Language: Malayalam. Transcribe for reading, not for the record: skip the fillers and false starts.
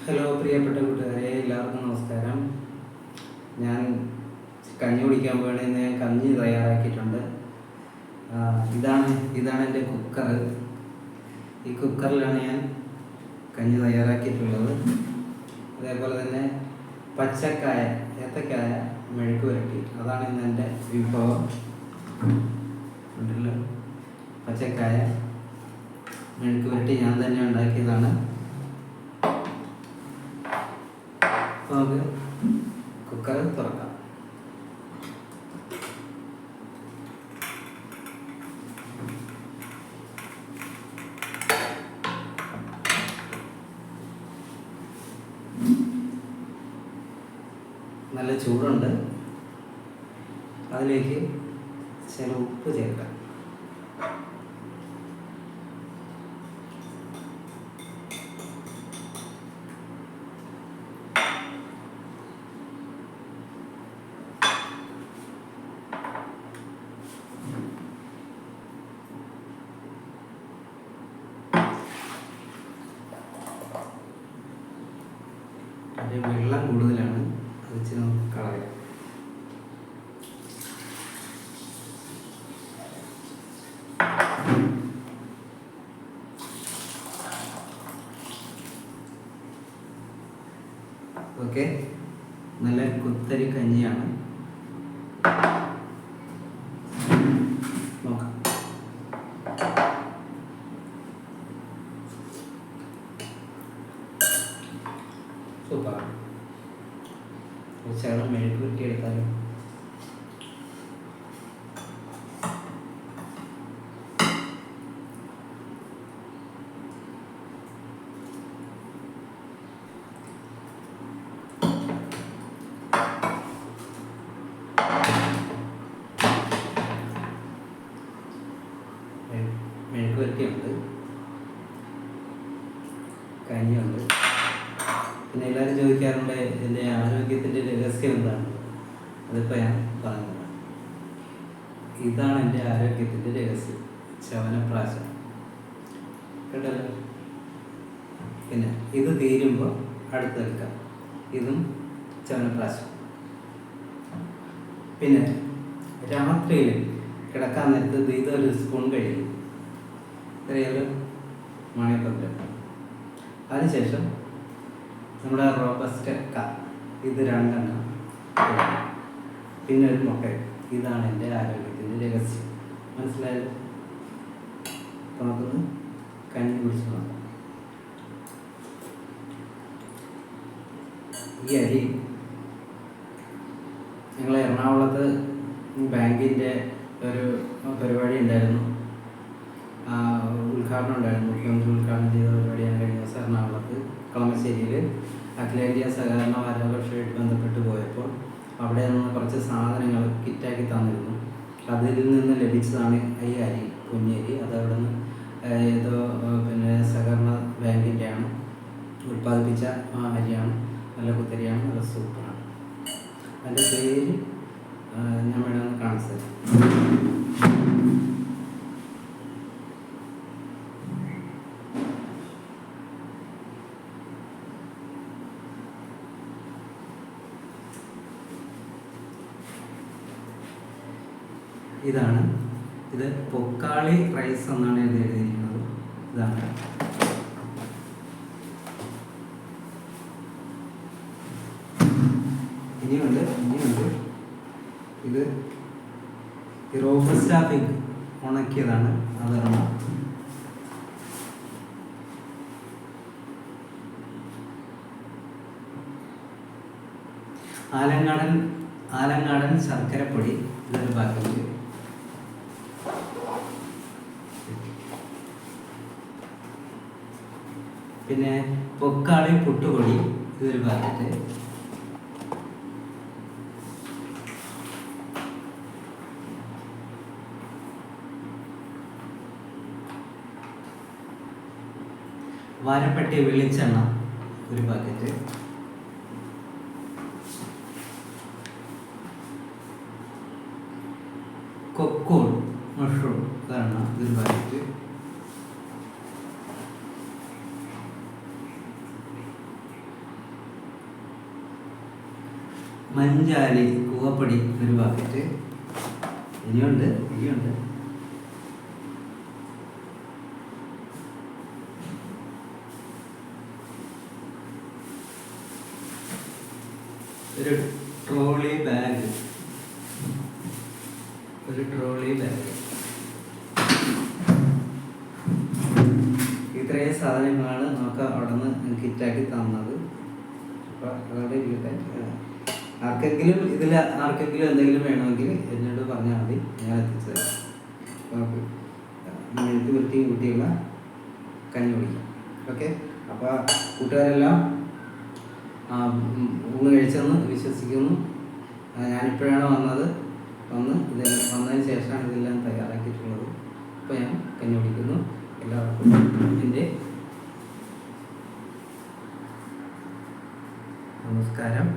ഹലോ പ്രിയപ്പെട്ട കൂട്ടുകാരെ, എല്ലാവർക്കും നമസ്കാരം. ഞാൻ കഞ്ഞി കുടിക്കാൻ പോകണമെന്ന് ഞാൻ കഞ്ഞി തയ്യാറാക്കിയിട്ടുണ്ട്. ഇതാണ് എൻ്റെ കുക്കർ. ഈ കുക്കറിലാണ് ഞാൻ കഞ്ഞി തയ്യാറാക്കിയിട്ടുള്ളത്. അതേപോലെ തന്നെ പച്ചക്കായ, ഏത്തക്കായ മെഴുക്ക് പുരട്ടി, അതാണ് ഇന്ന് എൻ്റെ വിഭവം. ഉണ്ടല്ലോ, പച്ചക്കായ മെഴുക്ക് പുരട്ടി ഞാൻ തന്നെ ഉണ്ടാക്കിയതാണ്. നമുക്ക് കുക്കർ തുറക്കാം. നല്ല ചൂടുണ്ട്. അതിലേക്ക് ചില ഉപ്പ് ചേർക്കാം. അതിൽ വെള്ളം കൂടുതലാണ്, അത് വെച്ച് നമുക്ക് കളയാം. ഓക്കെ, നല്ല കുത്തരി കഞ്ഞിയാണ്. നോക്കാം. സൂപ്പർ. ശകലം മെഴുക്ക് പുരട്ടി എടുത്താലോ? മെഴുക്ക് പുരട്ടിയുണ്ട്, കഞ്ഞിയുണ്ട്. പിന്നെ എല്ലാവരും ചോദിക്കാറുണ്ട് എൻ്റെ ആരോഗ്യത്തിൻ്റെ രഹസ്യം എന്താണ്. അതിപ്പോൾ ഞാൻ പറഞ്ഞതാണ്. ഇതാണ് എൻ്റെ ആരോഗ്യത്തിൻ്റെ രഹസ്യം, ചവനപ്രാശം. കേട്ടല്ലോ. പിന്നെ ഇത് തീരുമ്പോൾ അടുത്തെടുക്കാം. ഇതും ചവനപ്രാശം. പിന്നെ രാത്രിയിൽ കിടക്കാൻ നേരത്ത് ഇതൊരു സ്പൂൺ കഴിയും. അറിയാലോ, മണിപ്പത്രം. അതിനുശേഷം നമ്മുടെ റോബസ്റ്റ് ഇത് 2 എണ്ണം, പിന്നെ ഒരു മുട്ട. ഇതാണ് എൻ്റെ ആരോഗ്യത്തിൻ്റെ രഹസ്യം. മനസ്സിലായല്ലോ? നമുക്കൊന്ന് കഞ്ഞി കുടിച്ച് നോക്കാം. ഈ അരി ഞങ്ങൾ എറണാകുളത്ത് ബാങ്കിൻ്റെ ഒരു പരിപാടി ഉണ്ടായിരുന്നു, ഉദ്ഘാടനം ഉണ്ടായിരുന്നു. മുഖ്യമന്ത്രി ഉദ്ഘാടനം ചെയ്ത പരിപാടിയാണ് കഴിഞ്ഞ ദിവസം എറണാകുളത്ത് കളമശ്ശേരിയിൽ അഖിലേന്ത്യാ സഹകരണ വാരാഘോഷമായിട്ട് ബന്ധപ്പെട്ട് പോയപ്പോൾ അവിടെ നിന്ന് കുറച്ച് സാധനങ്ങൾ കിറ്റാക്കി തന്നിരുന്നു. അതിൽ നിന്ന് ലഭിച്ചതാണ് ഈ അരി, കുഞ്ഞരി. അതവിടെ നിന്ന് ഏതോ പിന്നെ സഹകരണ ബാങ്കിൻ്റെയാണ് ഉൽപ്പാദിപ്പിച്ച അരിയാണ്. നല്ല കുത്തരിയാണ്, നല്ല സൂപ്പറാണ്. അതിൻ്റെ പേര് ഞാൻ വേണമെന്ന് കാണിച്ചു തരാം. ഇതാണ്. ഇത് പൊക്കാളി റൈസ് എന്നാണ് ഇത് എഴുതിയിരിക്കുന്നത്. ഇതാണ്. ഇനിയുണ്ട്. ഇത് റോബസ്റ്റ പിഗ് ഉണക്കിയതാണ്, അതാണ്. ആലങ്ങാടൻ ശർക്കരപ്പൊടി, ഇതൊരു പാക്കറ്റ്. പിന്നെ പൊക്കാളി പുട്ടുപൊടി, ഇതൊരു പാക്കറ്റ്. വാരപ്പട്ടി വെളിച്ചെണ്ണ, ഒരു പാക്കറ്റ്. കൊക്കോൺ മഷ്റൂം, ഇതാണ്, ഇതൊരു പാക്കറ്റ്. മഞ്ചാലി കൂവപ്പൊടി ഒരു പാക്കറ്റ്. ഇനിയുണ്ട്. ഒരു ട്രോളി ബാഗ്. ഇത്രയും സാധനങ്ങളാണ് നമുക്ക് അവിടെ നിന്ന് കിറ്റാക്കി തന്നത്. അപ്പോൾ അതോടെ ആർക്കെങ്കിലും എന്തെങ്കിലും വേണമെങ്കിൽ എന്നോട് പറഞ്ഞാൽ മതി, ഞാൻ എത്തിച്ചു തരാം. നമുക്ക് മെഴുക്ക് വൃത്തിയും കൂട്ടിയുള്ള കഞ്ഞി കുടിക്കാം. ഓക്കെ. അപ്പോൾ കൂട്ടുകാരെല്ലാം ഊണ് കഴിച്ചെന്ന് വിശ്വസിക്കുന്നു. ഞാനിപ്പോഴാണ് വന്നതിന് ശേഷമാണ് ഇതെല്ലാം തയ്യാറാക്കിയിട്ടുള്ളത്. അപ്പോൾ ഞാൻ കഞ്ഞി കുടിക്കുന്നു. എല്ലാവർക്കും എൻ്റെ നമസ്കാരം.